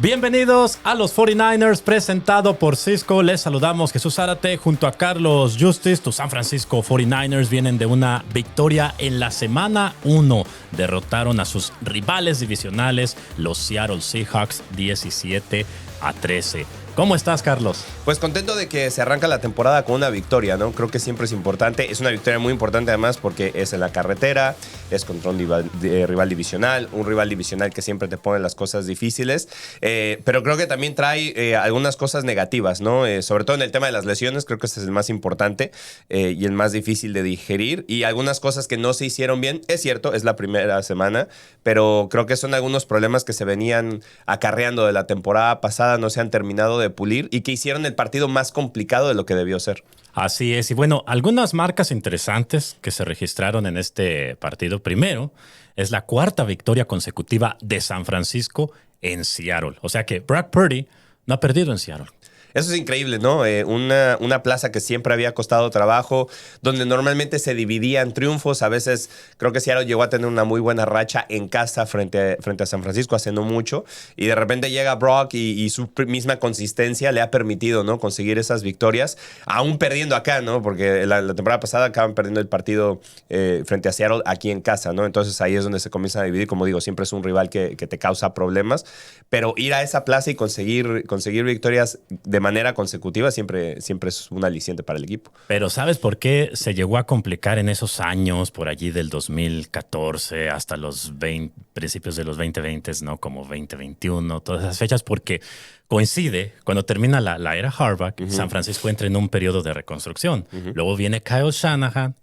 Bienvenidos a los 49ers, presentado por Cisco. Les saludamos Jesús Zárate junto a Carlos Justice. Tus San Francisco 49ers vienen de una victoria en la semana 1. Derrotaron a sus rivales divisionales, los Seattle Seahawks, 17-13. ¿Cómo estás, Carlos? Pues contento de que se arranca la temporada con una victoria, ¿no? Creo que siempre es importante. Es una victoria muy importante además porque es en la carretera, es contra un rival divisional, que siempre te pone las cosas difíciles. Pero creo que también trae algunas cosas negativas, ¿no? Sobre todo en el tema de las lesiones, creo que ese es el más importante y el más difícil de digerir. Y algunas cosas que no se hicieron bien. Es cierto, es la primera semana, pero creo que son algunos problemas que se venían acarreando de la temporada pasada, no se han terminado de pulir y que hicieron el partido más complicado de lo que debió ser. Así es. Y bueno, algunas marcas interesantes que se registraron en este partido. Primero, es la cuarta victoria consecutiva de San Francisco en Seattle. O sea que Brock Purdy no ha perdido en Seattle. Eso es increíble, ¿no? Una plaza que siempre había costado trabajo, donde normalmente se dividían triunfos. A veces creo que Seattle llegó a tener una muy buena racha en casa frente a San Francisco hace no mucho. Y de repente llega Brock y su misma consistencia le ha permitido, ¿no? Conseguir esas victorias, aún perdiendo acá, ¿no? Porque la temporada pasada acaban perdiendo el partido frente a Seattle aquí en casa, ¿no? Entonces ahí es donde se comienzan a dividir. Como digo, siempre es un rival que te causa problemas. Pero ir a esa plaza y conseguir victorias de manera consecutiva siempre es un aliciente para el equipo. Pero ¿sabes por qué se llegó a complicar en esos años, por allí del 2014 hasta los principios de los 2020, ¿no? Como 2021, todas esas fechas? Porque coincide, cuando termina la era Harbaugh, San Francisco entra en un periodo de reconstrucción. Luego viene Kyle Shanahan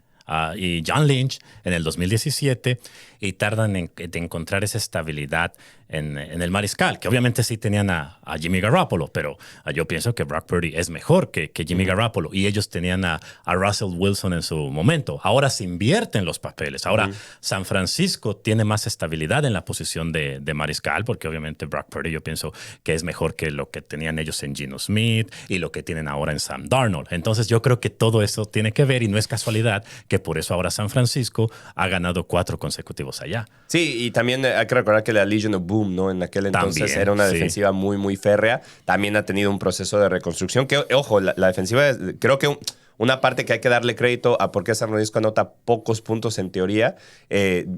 y John Lynch en el 2017 y tardan en encontrar esa estabilidad en el mariscal, que obviamente sí tenían a Jimmy Garoppolo, pero yo pienso que Brock Purdy es mejor que Jimmy Garoppolo, y ellos tenían a Russell Wilson en su momento. Ahora se invierten los papeles. Ahora San Francisco tiene más estabilidad en la posición de mariscal, porque obviamente Brock Purdy yo pienso que es mejor que lo que tenían ellos en Geno Smith y lo que tienen ahora en Sam Darnold. Entonces yo creo que todo eso tiene que ver, y no es casualidad que por eso ahora San Francisco ha ganado 4 consecutivos allá. Sí, y también hay que recordar que la Legion of Boom, ¿no? En aquel entonces también era una defensiva muy, muy férrea. También ha tenido un proceso de reconstrucción que, ojo, la defensiva, creo que una parte que hay que darle crédito a por qué San Francisco anota pocos puntos en teoría,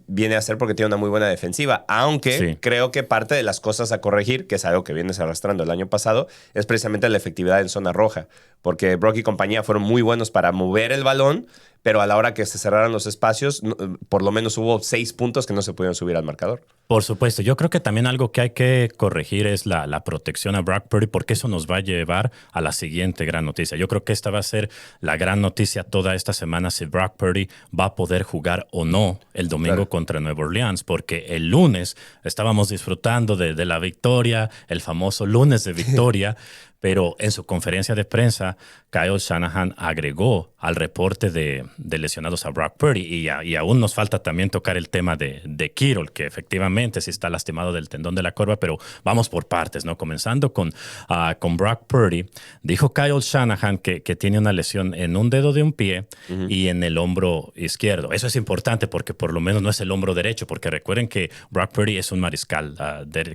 viene a ser porque tiene una muy buena defensiva. Aunque creo que parte de las cosas a corregir, que es algo que vienes arrastrando el año pasado, es precisamente la efectividad en zona roja. Porque Brock y compañía fueron muy buenos para mover el balón, pero a la hora que se cerraran los espacios, por lo menos hubo 6 puntos que no se pudieron subir al marcador. Por supuesto. Yo creo que también algo que hay que corregir es la protección a Brock Purdy, porque eso nos va a llevar a la siguiente gran noticia. Yo creo que esta va a ser la gran noticia toda esta semana, si Brock Purdy va a poder jugar o no el domingo contra Nueva Orleans, porque el lunes estábamos disfrutando de la victoria, el famoso lunes de victoria, pero en su conferencia de prensa, Kyle Shanahan agregó al reporte de lesionados a Brock Purdy, y aún nos falta también tocar el tema de Kittle, que efectivamente sí está lastimado del tendón de la corva, pero vamos por partes, ¿no? Comenzando con Brock Purdy, dijo Kyle Shanahan que tiene una lesión en un dedo de un pie y en el hombro izquierdo. Eso es importante porque por lo menos no es el hombro derecho, porque recuerden que Brock Purdy es un mariscal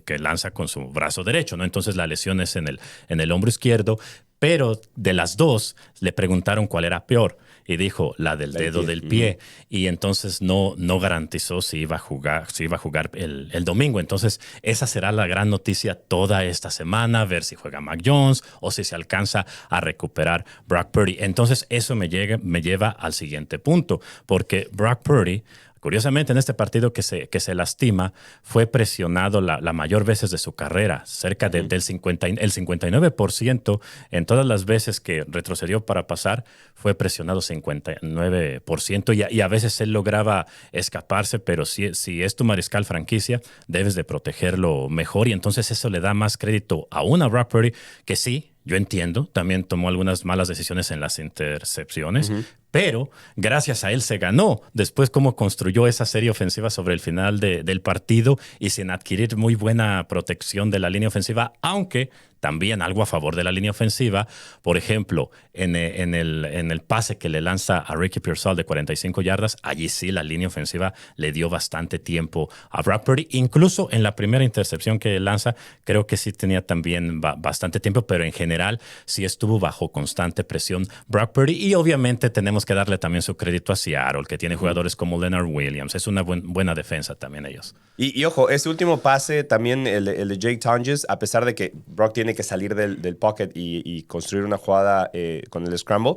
que lanza con su brazo derecho, ¿no? Entonces la lesión es en el hombro izquierdo, pero de las dos le preguntaron cuál era peor y dijo la del dedo del pie, y entonces no garantizó si iba a jugar el domingo. Entonces esa será la gran noticia toda esta semana, ver si juega Mac Jones o si se alcanza a recuperar Brock Purdy. Entonces eso me lleva al siguiente punto, porque Brock Purdy, curiosamente, en este partido que se lastima, fue presionado la mayor veces de su carrera, cerca del 59%. En todas las veces que retrocedió para pasar, fue presionado 59%, y a veces él lograba escaparse, pero si es tu mariscal franquicia, debes de protegerlo mejor, y entonces eso le da más crédito a Brock Purdy, que sí, yo entiendo, también tomó algunas malas decisiones en las intercepciones, pero gracias a él se ganó. Después, cómo construyó esa serie ofensiva sobre el final del partido y sin adquirir muy buena protección de la línea ofensiva, aunque también algo a favor de la línea ofensiva. Por ejemplo, en el pase que le lanza a Ricky Pearsall de 45 yardas, allí sí la línea ofensiva le dio bastante tiempo a Brock Purdy. Incluso en la primera intercepción que lanza, creo que sí tenía también bastante tiempo, pero en general sí estuvo bajo constante presión Brock Purdy. Y obviamente tenemos que darle también su crédito a Seattle, que tiene jugadores como Leonard Williams. Es una buena defensa también ellos. Y ojo, ese último pase también, el de Jake Tonges, a pesar de que Brock tiene que salir del pocket y construir una jugada con el scramble,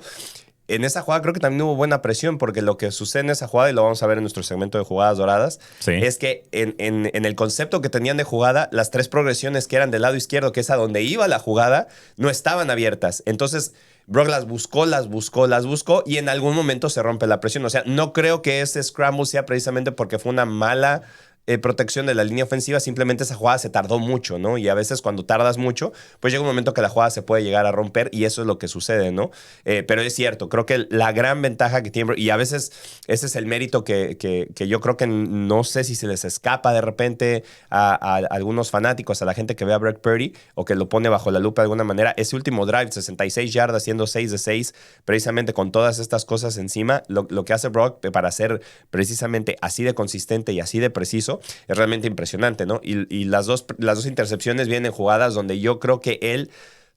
en esa jugada creo que también hubo buena presión, porque lo que sucede en esa jugada, y lo vamos a ver en nuestro segmento de jugadas doradas, Sí. es que en el concepto que tenían de jugada, las 3 progresiones que eran del lado izquierdo, que es a donde iba la jugada, no estaban abiertas. Entonces, Brock las buscó, y en algún momento se rompe la presión. O sea, no creo que ese scramble sea precisamente porque fue una mala protección de la línea ofensiva, simplemente esa jugada se tardó mucho, ¿no? Y a veces cuando tardas mucho, pues llega un momento que la jugada se puede llegar a romper, y eso es lo que sucede, ¿no? Pero es cierto, creo que la gran ventaja que tiene, y a veces ese es el mérito que yo creo que no sé si se les escapa de repente a algunos fanáticos, a la gente que ve a Brock Purdy o que lo pone bajo la lupa de alguna manera. Ese último drive, 66 yardas, siendo 6 de 6, precisamente con todas estas cosas encima, lo que hace Brock para ser precisamente así de consistente y así de preciso, es realmente impresionante, ¿no? Y las dos intercepciones vienen en jugadas donde yo creo que él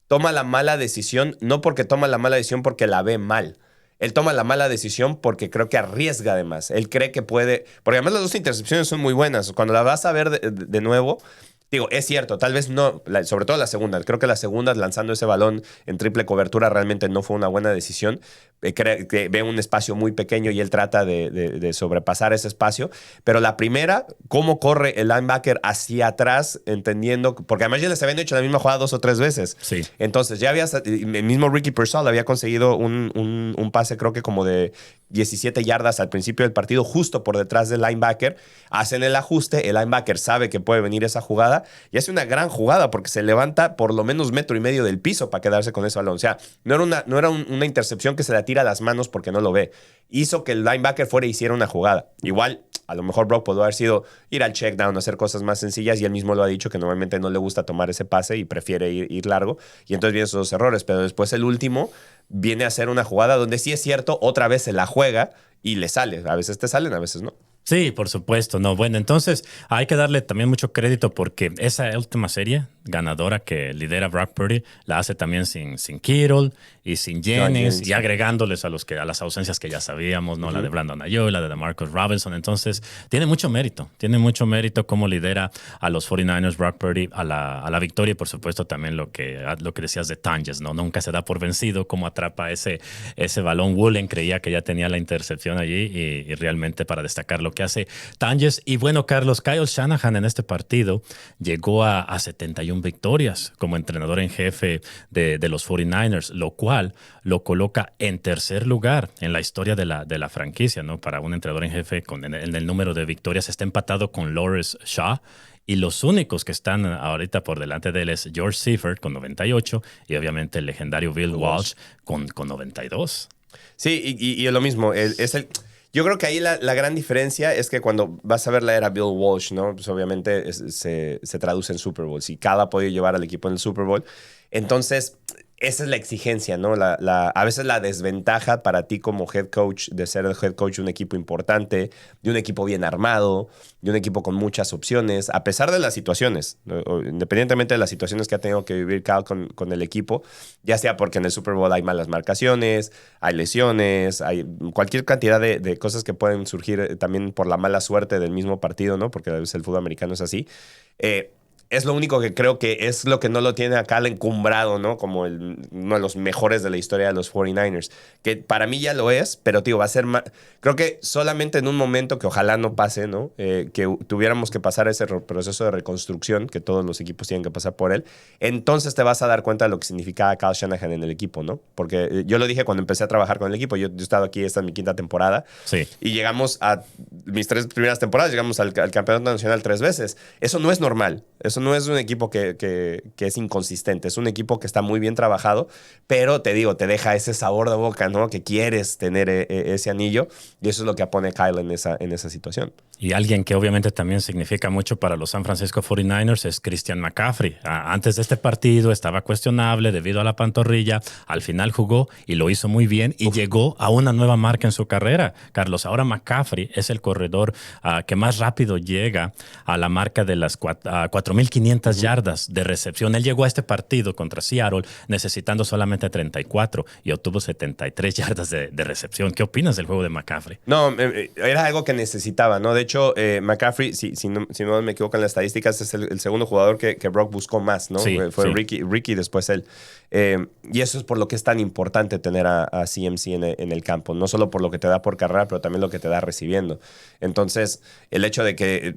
toma la mala decisión, no porque toma la mala decisión porque la ve mal. Él toma la mala decisión porque creo que arriesga además. Él cree que puede, porque además las 2 intercepciones son muy buenas. Cuando la vas a ver de nuevo, digo, es cierto, tal vez no, sobre todo la segunda. Creo que la segunda, lanzando ese balón en triple cobertura, realmente no fue una buena decisión. Que ve un espacio muy pequeño y él trata de sobrepasar ese espacio. Pero la primera, cómo corre el linebacker hacia atrás, entendiendo, porque además ya les habían hecho la misma jugada 2 o 3 veces. Sí. Entonces ya el mismo Ricky Pearsall había conseguido un pase, creo que como de 17 yardas al principio del partido, justo por detrás del linebacker. Hacen el ajuste, el linebacker sabe que puede venir esa jugada y hace una gran jugada porque se levanta por lo menos 1.5 metros del piso para quedarse con ese balón. O sea, no era una intercepción que se la tira a las manos porque no lo ve. Hizo que el linebacker fuera e hiciera una jugada. Igual, a lo mejor Brock pudo haber sido ir al check down, hacer cosas más sencillas, y él mismo lo ha dicho que normalmente no le gusta tomar ese pase y prefiere ir largo, y entonces vienen esos 2 errores. Pero después el último viene a hacer una jugada donde sí es cierto, otra vez se la juega y le sale. A veces te salen, a veces no. Sí, por supuesto. No, bueno, entonces hay que darle también mucho crédito porque esa última serie ganadora que lidera Brock Purdy la hace también sin Kittle y sin Jennings, y agregándoles a las ausencias que ya sabíamos, ¿no? La de Brandon Aiyuk, la de DeMarcus Robinson. Entonces, tiene mucho mérito cómo lidera a los 49ers Brock Purdy a la victoria, y por supuesto también lo que decías de Tonges, ¿no? Nunca se da por vencido, cómo atrapa ese balón. Woolen creía que ya tenía la intercepción allí y realmente para destacar lo que hace Tonges. Y bueno, Carlos, Kyle Shanahan en este partido llegó a 71 victorias como entrenador en jefe de los 49ers, lo cual lo coloca en tercer lugar en la historia de la franquicia, ¿no? Para un entrenador en jefe en el número de victorias. Está empatado con Lawrence Shaw, y los únicos que están ahorita por delante de él es George Seifert con 98 y obviamente el legendario Bill Walsh con 92. Sí, y es lo mismo. Yo creo que ahí la gran diferencia es que cuando vas a ver la era Bill Walsh, ¿no? Pues obviamente se traduce en Super Bowls, y cada ha podido llevar al equipo en el Super Bowl. Entonces, esa es la exigencia, ¿no? A veces la desventaja para ti como head coach de ser el head coach de un equipo importante, de un equipo bien armado, de un equipo con muchas opciones, a pesar de las situaciones, ¿no? Independientemente de las situaciones que ha tenido que vivir Cal con el equipo, ya sea porque en el Super Bowl hay malas marcaciones, hay lesiones, hay cualquier cantidad de cosas que pueden surgir también por la mala suerte del mismo partido, ¿no? Porque a veces el fútbol americano es así. Es lo único que creo que es lo que no lo tiene acá encumbrado, ¿no? Como uno de los mejores de la historia de los 49ers. Que para mí ya lo es, pero, tío, va a ser más. Creo que solamente en un momento que ojalá no pase, ¿no? Que tuviéramos que pasar ese proceso de reconstrucción, que todos los equipos tienen que pasar por él, entonces te vas a dar cuenta de lo que significaba Kyle Shanahan en el equipo, ¿no? Porque yo lo dije cuando empecé a trabajar con el equipo. Yo he estado aquí, esta es mi 5ª temporada. Sí. Y llegamos a mis 3 primeras temporadas, llegamos al campeonato nacional 3 veces. Eso no es normal. Eso no es un equipo que es inconsistente. Es un equipo que está muy bien trabajado, pero te digo, te deja ese sabor de boca, ¿no? Que quieres tener ese anillo, y eso es lo que pone Kyle en esa situación. Y alguien que obviamente también significa mucho para los San Francisco 49ers es Christian McCaffrey. Antes de este partido estaba cuestionable debido a la pantorrilla. Al final jugó y lo hizo muy bien y llegó a una nueva marca en su carrera. Carlos, ahora McCaffrey es el corredor que más rápido llega a la marca de las 4,500 yardas de recepción. Él llegó a este partido contra Seattle necesitando solamente 34 y obtuvo 73 yardas de recepción. ¿Qué opinas del juego de McCaffrey? No, era algo que necesitaba, ¿no? De hecho, McCaffrey, si no me equivoco en las estadísticas, es el segundo jugador que Brock buscó más, ¿no? Sí, fue sí. Ricky, después él. Y eso es por lo que es tan importante tener a CMC en el campo. No solo por lo que te da por carrera, pero también lo que te da recibiendo. Entonces, el hecho de que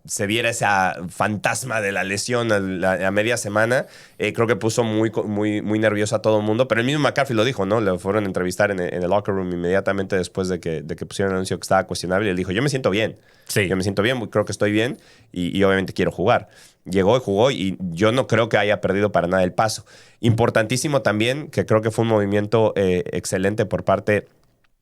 se viera esa fantasma de la lesión a media semana, creo que puso muy nervioso a todo el mundo. Pero el mismo McCaffrey lo dijo, ¿no? Le fueron a entrevistar en el locker room inmediatamente después de que pusieron el anuncio que estaba cuestionable. Y él dijo, yo me siento bien. Sí. Yo me siento bien, creo que estoy bien y obviamente quiero jugar. Llegó y jugó y yo no creo que haya perdido para nada el paso. Importantísimo también, que creo que fue un movimiento excelente por parte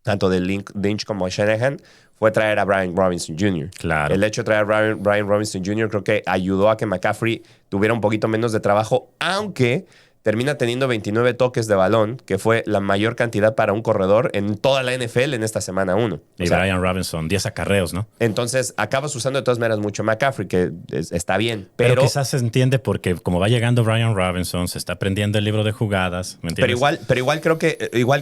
tanto de Lynch como de Shanahan, fue traer a Brian Robinson Jr. Claro. El hecho de traer a Brian Robinson Jr. creo que ayudó a que McCaffrey tuviera un poquito menos de trabajo, aunque termina teniendo 29 toques de balón, que fue la mayor cantidad para un corredor en toda la NFL en esta semana 1. Y Brian Robinson, 10 acarreos, ¿no? Entonces, acabas usando de todas maneras mucho McCaffrey, que está bien. Pero quizás se entiende porque como va llegando Brian Robinson, se está aprendiendo el libro de jugadas, ¿me entiendes? Pero igual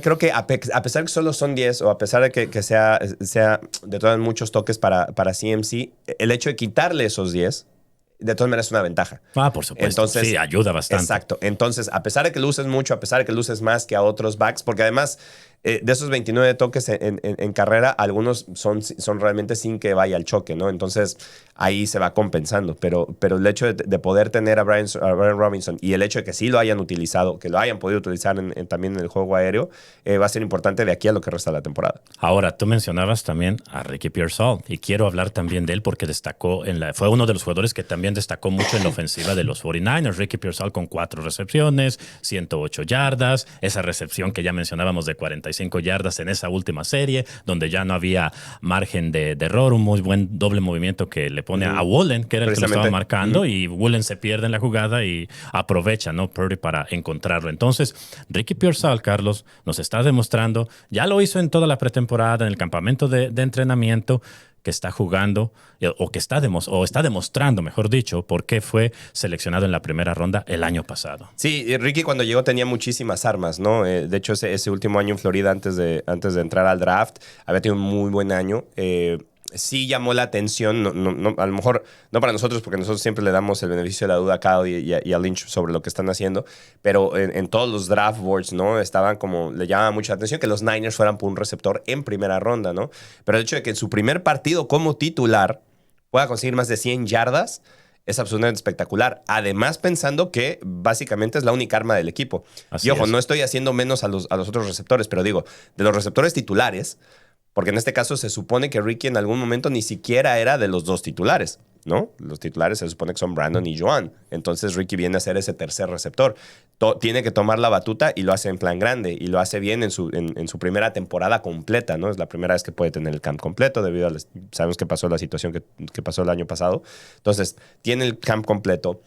creo que a pesar de que solo son 10, o a pesar de que sea de todas muchos toques para CMC, el hecho de quitarle esos 10, de todas maneras es una ventaja. Por supuesto. Entonces, sí, ayuda bastante. Exacto. Entonces, a pesar de que luces mucho, a pesar de que luces más que a otros backs, porque además de esos 29 toques en carrera, algunos son realmente sin que vaya al choque, ¿no? Entonces, ahí se va compensando. Pero el hecho de poder tener a Brian Robinson y el hecho de que sí lo hayan utilizado, que lo hayan podido utilizar también en el juego aéreo, va a ser importante de aquí a lo que resta de la temporada. Ahora, tú mencionabas también a Ricky Pearsall y quiero hablar también de él porque fue uno de los jugadores que también destacó mucho en la ofensiva de los 49ers. Ricky Pearsall con 4 recepciones, 108 yardas, esa recepción que ya mencionábamos de 45 yardas en esa última serie, donde ya no había margen de error, un muy buen doble movimiento que le pone a Woolen, que era el que lo estaba marcando, y Woolen se pierde en la jugada y aprovecha, ¿no? Purdy para encontrarlo. Entonces, Ricky Pearsall, Carlos, nos está demostrando, ya lo hizo en toda la pretemporada, en el campamento de entrenamiento, que está jugando o está demostrando, mejor dicho, por qué fue seleccionado en la primera ronda el año pasado. Sí, Ricky cuando llegó tenía muchísimas armas, ¿no? De hecho, ese último año en Florida, antes de entrar al draft, había tenido un muy buen año. Sí llamó la atención, no, a lo mejor no para nosotros, porque nosotros siempre le damos el beneficio de la duda a Kyle y a Lynch sobre lo que están haciendo, pero en todos los draft boards, ¿no? Estaban como, le llamaba mucho la atención que los Niners fueran por un receptor en primera ronda, ¿no? Pero el hecho de que en su primer partido como titular pueda conseguir más de 100 yardas es absolutamente espectacular. Además, pensando que básicamente es la única arma del equipo. Así y ojo, es. no estoy haciendo menos a los otros receptores, pero digo, de los receptores titulares, porque en este caso se supone que Ricky en algún momento ni siquiera era de los 2 titulares, ¿no? Los titulares se supone que son Brandon y Joan. Entonces Ricky viene a ser ese tercer receptor. Tiene que tomar la batuta y lo hace en plan grande. Y lo hace bien en su primera temporada completa, ¿no? Es la primera vez que puede tener el camp completo debido a... Sabemos que pasó la situación que pasó el año pasado. Entonces, tiene el camp completo.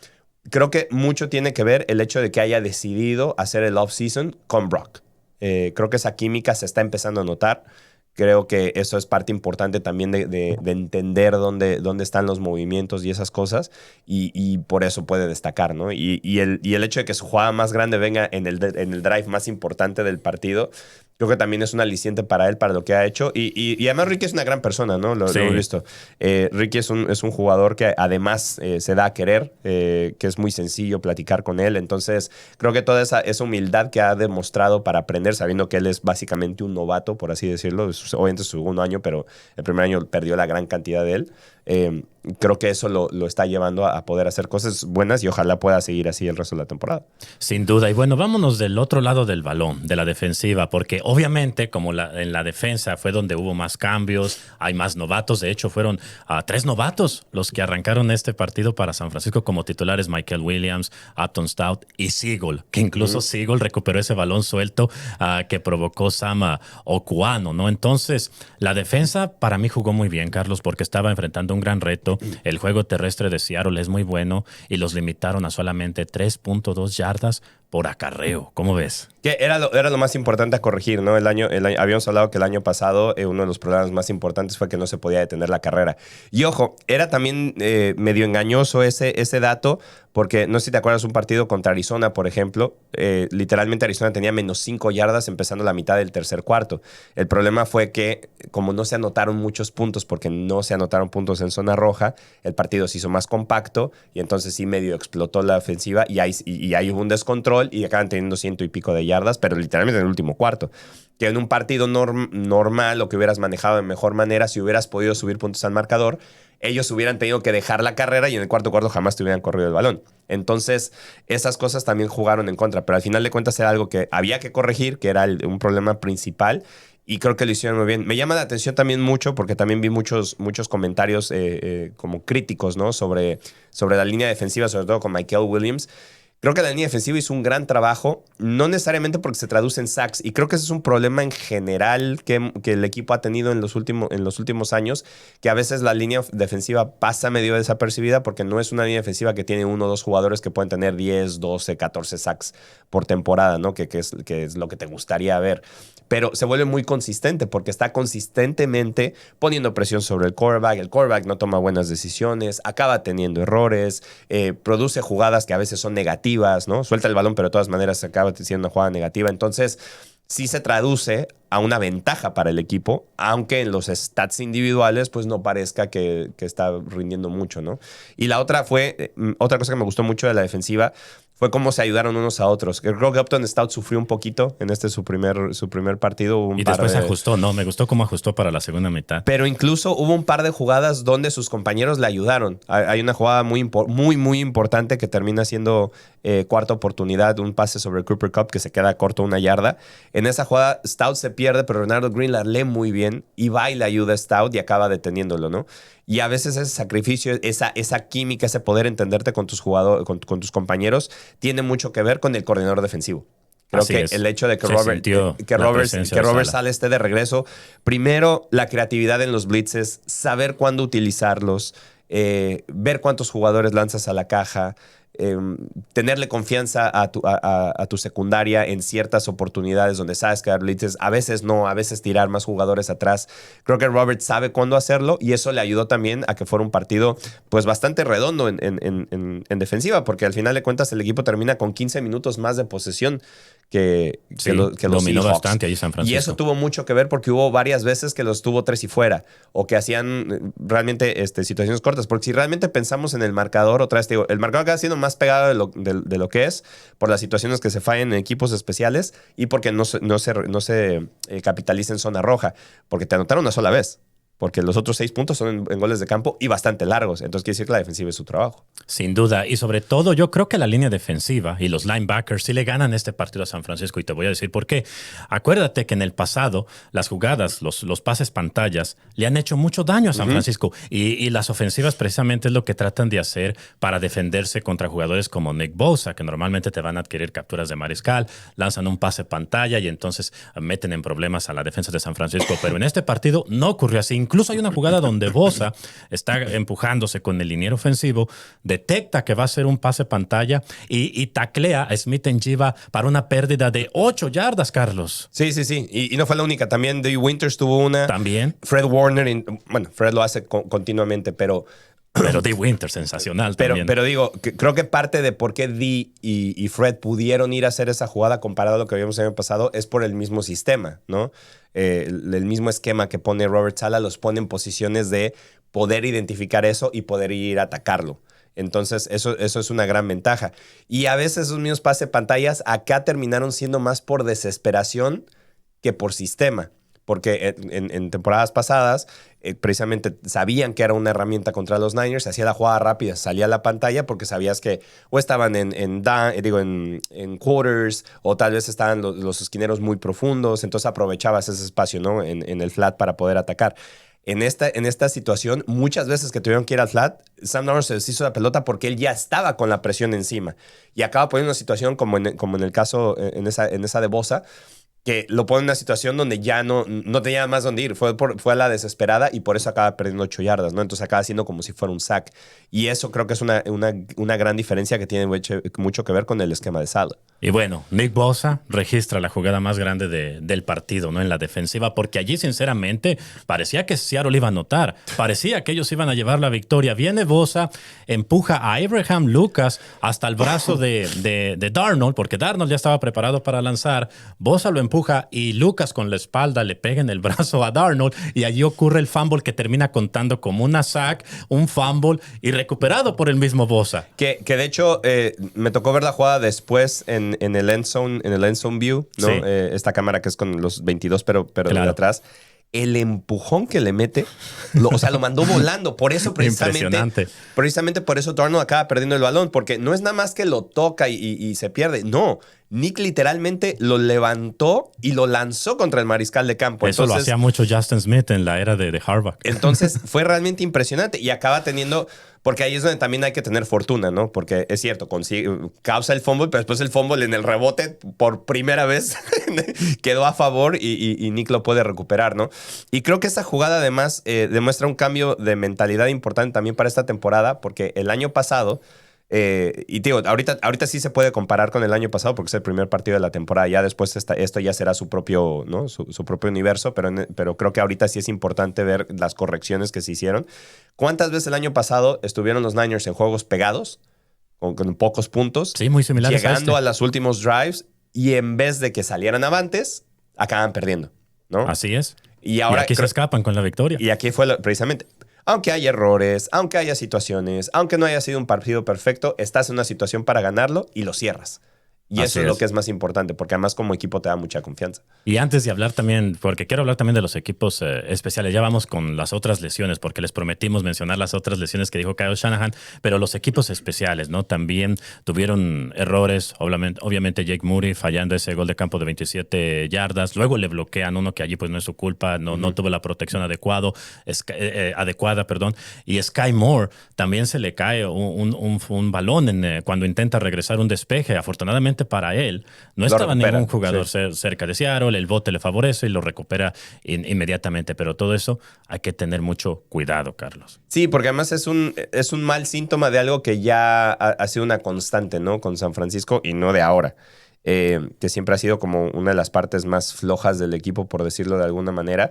Creo que mucho tiene que ver el hecho de que haya decidido hacer el off-season con Brock. Creo que esa química se está empezando a notar. Creo que eso es parte importante también de entender dónde están los movimientos y esas cosas, y por eso puede destacar, ¿no? Y el hecho de que su jugada más grande venga en el drive más importante del partido, creo que también es un aliciente para él, para lo que ha hecho. Y además Ricky es una gran persona, ¿no? Lo hemos visto. Ricky es un jugador que además se da a querer, que es muy sencillo platicar con él. Entonces, creo que toda esa humildad que ha demostrado para aprender, sabiendo que él es básicamente un novato, por así decirlo. Obviamente es su segundo año, pero el primer año perdió la gran cantidad de él. creo que eso lo está llevando a poder hacer cosas buenas y ojalá pueda seguir así el resto de la temporada. Sin duda. Y bueno, vámonos del otro lado del balón, de la defensiva, porque obviamente como en la defensa fue donde hubo más cambios, hay más novatos. De hecho, fueron 3 novatos los que arrancaron este partido para San Francisco como titulares: Michael Williams, Upton Stout y Seagull, que incluso Seagull recuperó ese balón suelto que provocó Sam Okuano, ¿no? Entonces, la defensa para mí jugó muy bien, Carlos, porque estaba enfrentando un gran reto. El juego terrestre de Seattle es muy bueno y los limitaron a solamente 3.2 yardas por acarreo. ¿Cómo ves? Que era lo más importante a corregir, ¿no? Habíamos hablado que el año pasado uno de los problemas más importantes fue que no se podía detener la carrera. Y ojo, era también medio engañoso ese dato, porque no sé si te acuerdas un partido contra Arizona, por ejemplo. Literalmente Arizona tenía menos 5 yardas empezando la mitad del tercer cuarto. El problema fue que como no se anotaron muchos puntos, porque no se anotaron puntos en zona roja, el partido se hizo más compacto y entonces sí medio explotó la ofensiva y ahí hubo un descontrol y acaban teniendo 100 y pico de yardas, pero literalmente en el último cuarto. Que en un partido normal o que hubieras manejado de mejor manera, si hubieras podido subir puntos al marcador, ellos hubieran tenido que dejar la carrera y en el cuarto cuarto jamás te hubieran corrido el balón. Entonces, esas cosas también jugaron en contra, pero al final de cuentas era algo que había que corregir, que era un problema principal. Y creo que lo hicieron muy bien. Me llama la atención también mucho porque también vi muchos comentarios como críticos, ¿no? sobre la línea defensiva, sobre todo con Michael Williams. Creo que la línea defensiva hizo un gran trabajo, no necesariamente porque se traduce en sacks, y creo que ese es un problema en general que el equipo ha tenido en los últimos años, que a veces la línea defensiva pasa medio desapercibida porque no es una línea defensiva que tiene 1 o 2 jugadores que pueden tener 10, 12, 14 sacks por temporada, ¿no? Que es lo que te gustaría ver. Pero se vuelve muy consistente porque está consistentemente poniendo presión sobre el quarterback no toma buenas decisiones, acaba teniendo errores, produce jugadas que a veces son negativas, ¿no? Suelta el balón, pero de todas maneras acaba siendo una jugada negativa. Entonces, sí se traduce a una ventaja para el equipo, aunque en los stats individuales pues no parezca que está rindiendo mucho, ¿no? Y la otra otra cosa que me gustó mucho de la defensiva fue cómo se ayudaron unos a otros. Creo que Upton Stout sufrió un poquito en su primer partido. Y después ajustó, ¿no? Me gustó cómo ajustó para la segunda mitad. Pero incluso hubo un par de jugadas donde sus compañeros le ayudaron. Hay una jugada muy importante que termina siendo cuarta oportunidad, un pase sobre Cooper Kupp que se queda corto 1 yarda. En esa jugada Stout se pierde, pero Renardo Green la lee muy bien y va y le ayuda a Stout y acaba deteniéndolo, ¿no? Y a veces ese sacrificio, esa química, ese poder entenderte con tus jugadores, con tus compañeros, tiene mucho que ver con el coordinador defensivo. Creo que el hecho de que Robert Saleh esté de regreso, primero la creatividad en los blitzes, saber cuándo utilizarlos, ver cuántos jugadores lanzas a la caja, tenerle confianza a tu secundaria en ciertas oportunidades donde sabes que dar blitzes, a veces no, a veces tirar más jugadores atrás. Creo que Robert sabe cuándo hacerlo y eso le ayudó también a que fuera un partido pues bastante redondo en defensiva, porque al final de cuentas el equipo termina con 15 minutos más de posesión que los dominó Seahawks. Bastante ahí San Francisco. Y eso tuvo mucho que ver porque hubo varias veces que los tuvo 3 y fuera o que hacían realmente situaciones cortas, porque si realmente pensamos en el marcador, otra vez te digo, el marcador acaba siendo más pegado de lo que es por las situaciones que se fallan en equipos especiales y porque no se capitaliza en zona roja, porque te anotaron una sola vez. Porque los otros 6 puntos son en goles de campo y bastante largos. Entonces quiere decir que la defensiva es su trabajo. Sin duda. Y sobre todo, yo creo que la línea defensiva y los linebackers sí le ganan este partido a San Francisco. Y te voy a decir por qué. Acuérdate que en el pasado, las jugadas, los pases pantallas, le han hecho mucho daño a San Francisco. Y las ofensivas precisamente es lo que tratan de hacer para defenderse contra jugadores como Nick Bosa, que normalmente te van a adquirir capturas de mariscal, lanzan un pase pantalla y entonces meten en problemas a la defensa de San Francisco. Pero en este partido no ocurrió así. Incluso hay una jugada donde Bosa está empujándose con el liniero ofensivo, detecta que va a hacer un pase pantalla y taclea a Smith-Njigba para una pérdida de 8 yardas, Carlos. Sí. Y no fue la única. También Dee Winters tuvo una. También. Fred Warner, Fred lo hace continuamente, pero Dee Winters, sensacional también. Pero digo, creo que parte de por qué Dee y Fred pudieron ir a hacer esa jugada comparado a lo que habíamos el año pasado es por el mismo sistema, ¿no? El mismo esquema que pone Robert Saleh los pone en posiciones de poder identificar eso y poder ir a atacarlo. Entonces, eso es una gran ventaja. Y a veces esos mismos pase pantallas acá terminaron siendo más por desesperación que por sistema. porque en temporadas pasadas precisamente sabían que era una herramienta contra los Niners, hacía la jugada rápida, salía a la pantalla porque sabías que o estaban en quarters o tal vez estaban los esquineros muy profundos, entonces aprovechabas ese espacio, ¿no? En el flat para poder atacar. En esta situación, muchas veces que tuvieron que ir al flat, Sam Darnold se deshizo la pelota porque él ya estaba con la presión encima y acaba poniendo una situación como en el caso, en esa de Bosa, que lo pone en una situación donde ya no tenía más dónde ir. Fue a la desesperada y por eso acaba perdiendo 8 yardas, ¿no? Entonces acaba siendo como si fuera un sack. Y eso creo que es una gran diferencia que tiene mucho que ver con el esquema de Saleh. Y bueno, Nick Bosa registra la jugada más grande del partido, ¿no? En la defensiva, porque allí, sinceramente, parecía que Seattle iba a anotar. Parecía que ellos iban a llevar la victoria. Viene Bosa, empuja a Abraham Lucas hasta el brazo de Darnold, porque Darnold ya estaba preparado para lanzar. Bosa lo empuja y Lucas con la espalda le pega en el brazo a Darnold y allí ocurre el fumble que termina contando como una sack, un fumble y recuperado por el mismo Bosa. Que de hecho me tocó ver la jugada después en el end zone view, ¿no? Sí. Esta cámara que es con los 22, pero Claro. de atrás. El empujón que le mete, o sea, lo mandó volando. Por eso precisamente por eso Darnold acaba perdiendo el balón, porque no es nada más que lo toca y se pierde. No, Nick literalmente lo levantó y lo lanzó contra el mariscal de campo. Eso lo hacía mucho Justin Smith en la era de Harbaugh. Entonces fue realmente impresionante y acaba teniendo, porque ahí es donde también hay que tener fortuna, ¿no? Porque es cierto, causa el fumble, pero después el fumble en el rebote por primera vez quedó a favor y Nick lo puede recuperar, ¿no? Y creo que esa jugada además demuestra un cambio de mentalidad importante también para esta temporada, porque el año pasado, y digo, ahorita sí se puede comparar con el año pasado porque es el primer partido de la temporada. Ya después esto ya será su propio, ¿no? su propio universo, pero creo que ahorita sí es importante ver las correcciones que se hicieron. ¿Cuántas veces el año pasado estuvieron los Niners en juegos pegados, con pocos puntos? Sí, muy similares llegando a los últimos drives y en vez de que salieran avantes, acaban perdiendo, ¿no? Así es. Y ahora aquí se escapan con la victoria. Y aquí fue precisamente... Aunque haya errores, aunque haya situaciones, aunque no haya sido un partido perfecto, estás en una situación para ganarlo y lo cierras. Y eso es lo que es más importante, porque además como equipo te da mucha confianza. Y antes de hablar también, porque quiero hablar también de los equipos especiales, ya vamos con las otras lesiones, porque les prometimos mencionar las otras lesiones que dijo Kyle Shanahan, pero los equipos especiales, ¿no? También tuvieron errores, obviamente Jake Moody fallando ese gol de campo de 27 yardas, luego le bloquean uno que allí pues no es su culpa, no tuvo la protección adecuada, y Sky Moore también se le cae un balón cuando intenta regresar un despeje, afortunadamente para él, no estaba ningún jugador cerca de Seattle, el bote le favorece y lo recupera inmediatamente, pero todo eso hay que tener mucho cuidado, Carlos. Sí, porque además es un mal síntoma de algo que ya ha sido una constante, ¿no? Con San Francisco y no de ahora, que siempre ha sido como una de las partes más flojas del equipo, por decirlo de alguna manera.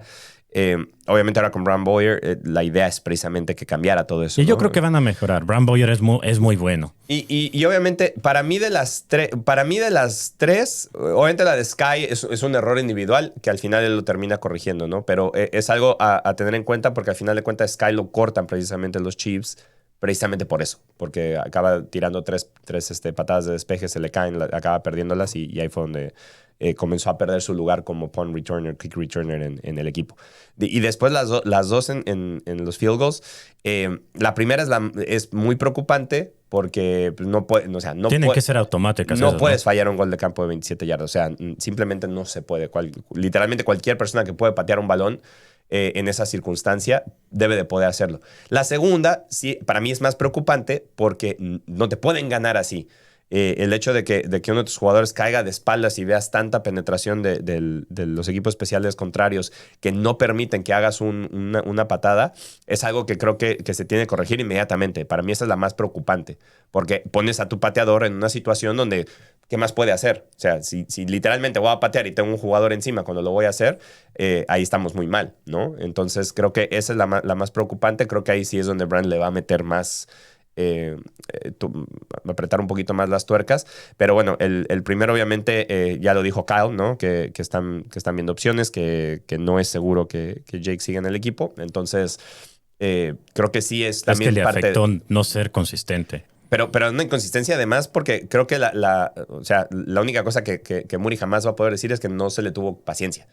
Obviamente ahora con Brian Boyer la idea es precisamente que cambiara todo eso. Y yo creo que van a mejorar. Brian Boyer es muy bueno. Y obviamente para mí de las tres, obviamente la de Sky es un error individual que al final él lo termina corrigiendo, ¿no? Pero es algo a tener en cuenta porque al final de cuentas Sky lo cortan precisamente los Chiefs precisamente por eso, porque acaba tirando tres patadas de despeje, se le caen, acaba perdiéndolas y ahí fue donde comenzó a perder su lugar como punt returner, kick returner en el equipo. Y después las dos en los field goals. La primera es muy preocupante porque no puede, o sea, tienen que ser automáticas. No puedes fallar un gol de campo de 27 yardas. O sea, simplemente no se puede. Literalmente cualquier persona que puede patear un balón en esa circunstancia debe de poder hacerlo. La segunda, sí, para mí es más preocupante porque no te pueden ganar así. El hecho de que uno de tus jugadores caiga de espaldas y veas tanta penetración de los equipos especiales contrarios que no permiten que hagas una patada, es algo que creo que se tiene que corregir inmediatamente. Para mí esa es la más preocupante, porque pones a tu pateador en una situación donde, ¿qué más puede hacer? O sea, si literalmente voy a patear y tengo un jugador encima cuando lo voy a hacer, ahí estamos muy mal, ¿no? Entonces creo que esa es la más preocupante. Creo que ahí sí es donde Brand le va a meter más... apretar un poquito más las tuercas, pero bueno, el primero obviamente ya lo dijo Kyle, ¿no? Que están viendo opciones, que no es seguro que Jake siga en el equipo, entonces creo que sí es también que le parte afectó no ser consistente. Pero una inconsistencia además porque creo que o sea, la única cosa que Moody jamás va a poder decir es que no se le tuvo paciencia.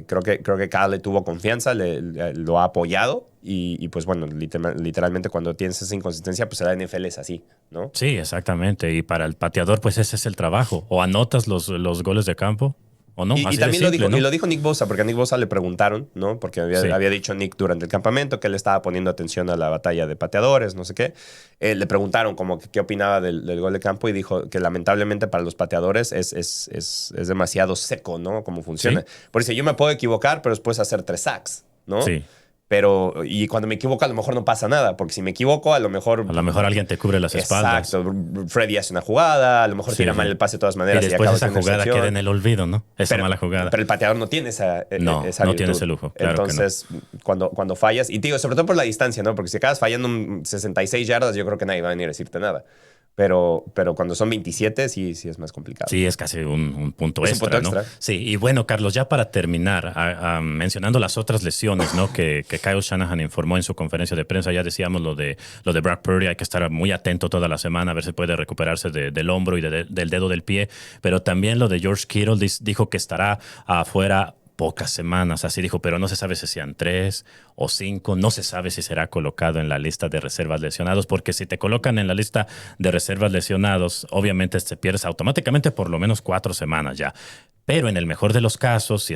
Creo que Kyle le tuvo confianza, lo ha apoyado y pues bueno, literalmente cuando tienes esa inconsistencia, pues la NFL es así, ¿no? Sí, exactamente. Y para el pateador, pues ese es el trabajo. O anotas los goles de campo o no. Y Así de también simple, lo dijo, ¿no? y lo dijo Nick Bosa, porque a Nick Bosa le preguntaron, ¿no? Porque Sí. había dicho Nick durante el campamento que él estaba poniendo atención a la batalla de pateadores, no sé qué. Le preguntaron como que qué opinaba del gol de campo y dijo que lamentablemente para los pateadores es demasiado seco, ¿no? Cómo funciona. Sí. Por eso yo me puedo equivocar, pero después hacer 3 sacks, ¿no? Sí. Pero, y cuando me equivoco, a lo mejor no pasa nada, porque si me equivoco, a lo mejor. A lo mejor alguien te cubre las espaldas. Exacto. Freddy hace una jugada, a lo mejor Sí, tira sí. mal el pase de todas Y maneras y después acaba esa siendo jugada excepción. queda en el olvido, ¿no? Esa Pero, mala jugada. pero el pateador no tiene esa No, esa no virtud. tiene ese lujo, claro que no. Entonces, cuando fallas, y te digo, sobre todo por la distancia, ¿no? Porque si acabas fallando 66 yardas, yo creo que nadie va a venir a decirte nada. Pero cuando son 27, sí es más complicado. Sí, es casi un punto Es un extra, punto ¿no? extra. Sí, y bueno, Carlos, ya para terminar, mencionando las otras lesiones, ¿no? Que Kyle Shanahan informó en su conferencia de prensa, ya decíamos lo de Brock Purdy, hay que estar muy atento toda la semana a ver si puede recuperarse del hombro y del dedo del pie, pero también lo de George Kittle dijo que estará afuera pocas semanas, así dijo, pero no se sabe si sean 3 o 5, no se sabe si será colocado en la lista de reservas lesionados, porque si te colocan en la lista de reservas lesionados, obviamente te pierdes automáticamente por lo menos 4 semanas ya. Pero en el mejor de los casos, si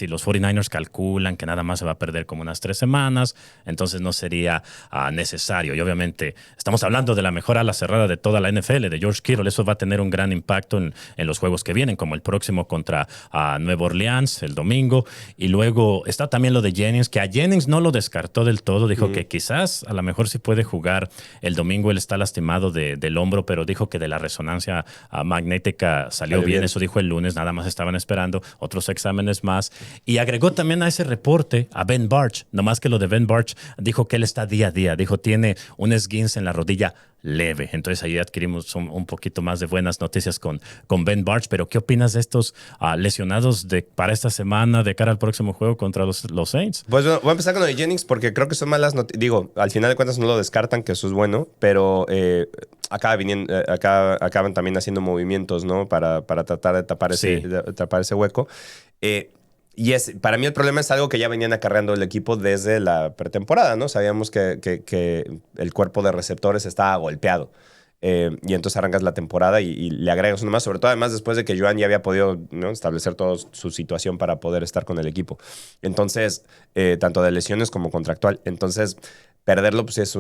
los 49ers calculan que nada más se va a perder como unas 3 semanas, entonces no sería necesario. Y obviamente estamos hablando de la mejor ala cerrada de toda la NFL, de George Kittle. Eso va a tener un gran impacto en los juegos que vienen, como el próximo contra Nueva Orleans el domingo. Y luego está también lo de Jennings, que a Jennings no lo descartó del todo. Dijo que quizás a lo mejor sí puede jugar el domingo. Él está lastimado del hombro, pero dijo que de la resonancia magnética salió bien. Eso dijo el lunes, nada más estaban esperando otros exámenes más. Y agregó también a ese reporte a Ben Bartch, nomás que lo de Ben Bartch dijo que él está día a día. Dijo, tiene un esguince en la rodilla leve. Entonces ahí adquirimos un poquito más de buenas noticias con Ben Bartch. Pero ¿qué opinas de estos lesionados para esta semana de cara al próximo juego contra los Saints? Pues bueno, voy a empezar con lo de Jennings porque creo que son malas noticias. Digo, al final de cuentas no lo descartan, que eso es bueno, pero acaban también haciendo movimientos, ¿no? Para tratar de tapar ese hueco. Para mí el problema es algo que ya venían acarreando el equipo desde la pretemporada, ¿no? Sabíamos que el cuerpo de receptores estaba golpeado. Y entonces arrancas la temporada y le agregas uno más, sobre todo además después de que Joan ya había podido, ¿no?, establecer toda su situación para poder estar con el equipo. Entonces, tanto de lesiones como contractual. Entonces, perderlo pues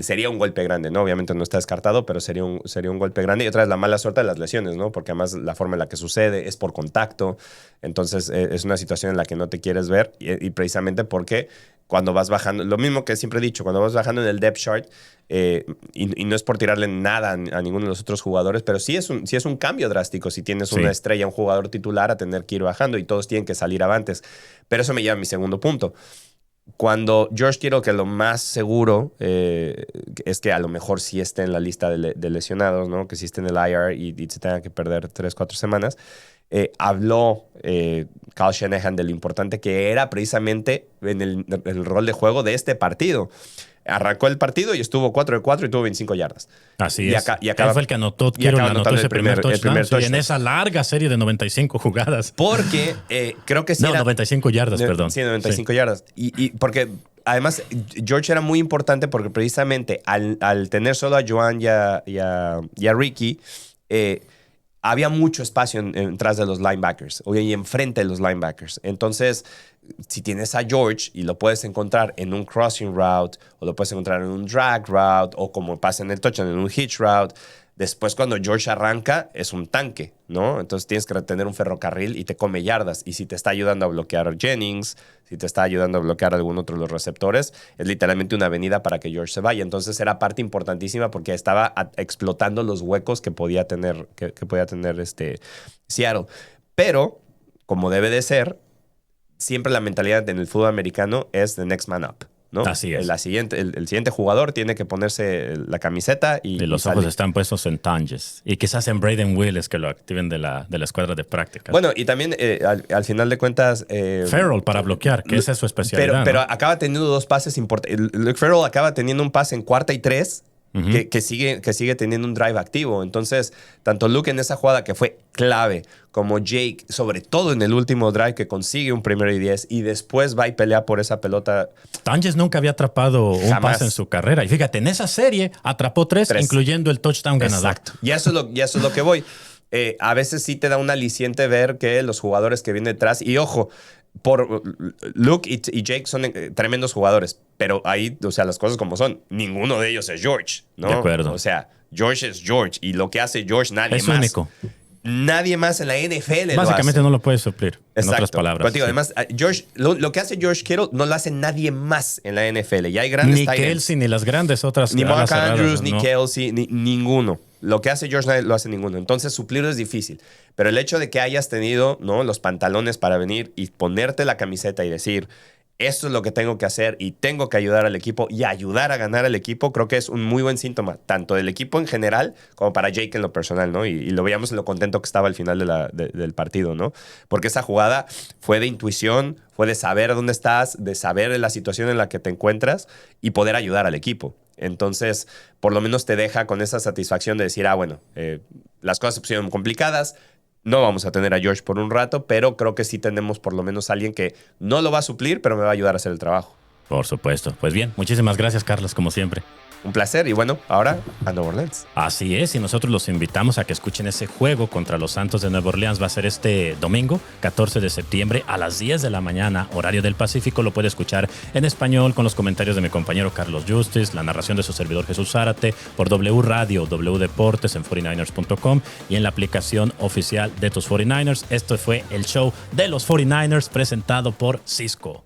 sería un golpe grande, ¿no? Obviamente no está descartado, pero sería un golpe grande. Y otra vez la mala suerte de las lesiones, ¿no? Porque además la forma en la que sucede es por contacto. Entonces, es una situación en la que no te quieres ver y precisamente porque cuando vas bajando, lo mismo que siempre he dicho, cuando vas bajando en el depth chart, y no es por tirarle nada a ninguno de los otros jugadores, pero sí es un cambio drástico si tienes una estrella, un jugador titular, a tener que ir bajando y todos tienen que salir avantes. Pero eso me lleva a mi segundo punto. Cuando George Kittle, que lo más seguro es que a lo mejor sí esté en la lista de lesionados, ¿no? Que sí esté en el IR y se tenga que perder 3-4 semanas, habló Kyle Shanahan de lo importante que era precisamente en el rol de juego de este partido. Arrancó el partido y estuvo 4-4 y tuvo 25 yardas. Él fue el que anotó ese primer touchdown. Sí, en esa larga serie de 95 jugadas. Porque creo que sí. 95 yardas, perdón. Sí, 95 yardas. Y porque además George era muy importante porque precisamente al tener solo a Joan y a Ricky, había mucho espacio tras de los linebackers y enfrente de los linebackers. Entonces, si tienes a George y lo puedes encontrar en un crossing route o lo puedes encontrar en un drag route o como pasa en el touchdown, en un hitch route, después cuando George arranca es un tanque, ¿no? Entonces tienes que tener un ferrocarril y te come yardas. Y si te está ayudando a bloquear Jennings, si te está ayudando a bloquear algún otro de los receptores, es literalmente una avenida para que George se vaya. Entonces era parte importantísima porque estaba explotando los huecos que podía tener, Seattle. Pero, como debe de ser, siempre la mentalidad en el fútbol americano es the next man up, ¿no? Así es. El siguiente jugador tiene que ponerse la camiseta y los ojos están puestos en Tonjes. Y quizás en Braden Willis, que lo activen de la escuadra de práctica. Bueno, y también al final de cuentas... Farrell para bloquear, que esa es su especialidad. Pero acaba teniendo 2 pases importantes. Luke Farrell acaba teniendo un pase en 4ª y 3 que sigue teniendo un drive activo. Entonces, tanto Luke en esa jugada que fue clave, como Jake, sobre todo en el último drive que consigue un 1st y 10 y después va y pelea por esa pelota. Tonjes nunca había atrapado un pase en su carrera. Y fíjate, en esa serie atrapó 3, incluyendo el touchdown ganador. Exacto. Y eso es lo que voy. A veces sí te da un aliciente ver que los jugadores que vienen detrás, y ojo, por Luke y Jake son tremendos jugadores, pero ahí, o sea, las cosas como son, ninguno de ellos es George, ¿no? De acuerdo. O sea, George es George, y lo que hace George nadie es más. único. Nadie más en la NFL Básicamente lo hace. no lo puede suplir, en otras palabras. Pero digo, además, George, lo que hace George Kittle no lo hace nadie más en la NFL. Ya hay grandes ni tight ends. Kelsey, ni las grandes otras. Ni Mark Andrews, ni no. Kelsey, ni ninguno. Lo que hace George nadie lo hace ninguno. Entonces, suplirlo es difícil. Pero el hecho de que hayas tenido, ¿no?, los pantalones para venir y ponerte la camiseta y decir, esto es lo que tengo que hacer y tengo que ayudar al equipo y ayudar a ganar al equipo, creo que es un muy buen síntoma, tanto del equipo en general como para Jake en lo personal, ¿no? Y lo veíamos en lo contento que estaba al final del partido, ¿no? Porque esa jugada fue de intuición, fue de saber dónde estás, de saber la situación en la que te encuentras y poder ayudar al equipo. Entonces, por lo menos te deja con esa satisfacción de decir, bueno, las cosas se pusieron complicadas, no vamos a tener a George por un rato, pero creo que sí tenemos por lo menos a alguien que no lo va a suplir, pero me va a ayudar a hacer el trabajo. Por supuesto. Pues bien, muchísimas gracias, Carlos, como siempre. Un placer. Y bueno, ahora a Nueva Orleans. Así es, y nosotros los invitamos a que escuchen ese juego contra los Santos de Nueva Orleans. Va a ser este domingo, 14 de septiembre, a las 10 de la mañana, horario del Pacífico. Lo puede escuchar en español con los comentarios de mi compañero Carlos Justice, la narración de su servidor Jesús Zárate, por W Radio, W Deportes, en 49ers.com y en la aplicación oficial de tus 49ers. Esto fue el show de los 49ers presentado por Cisco.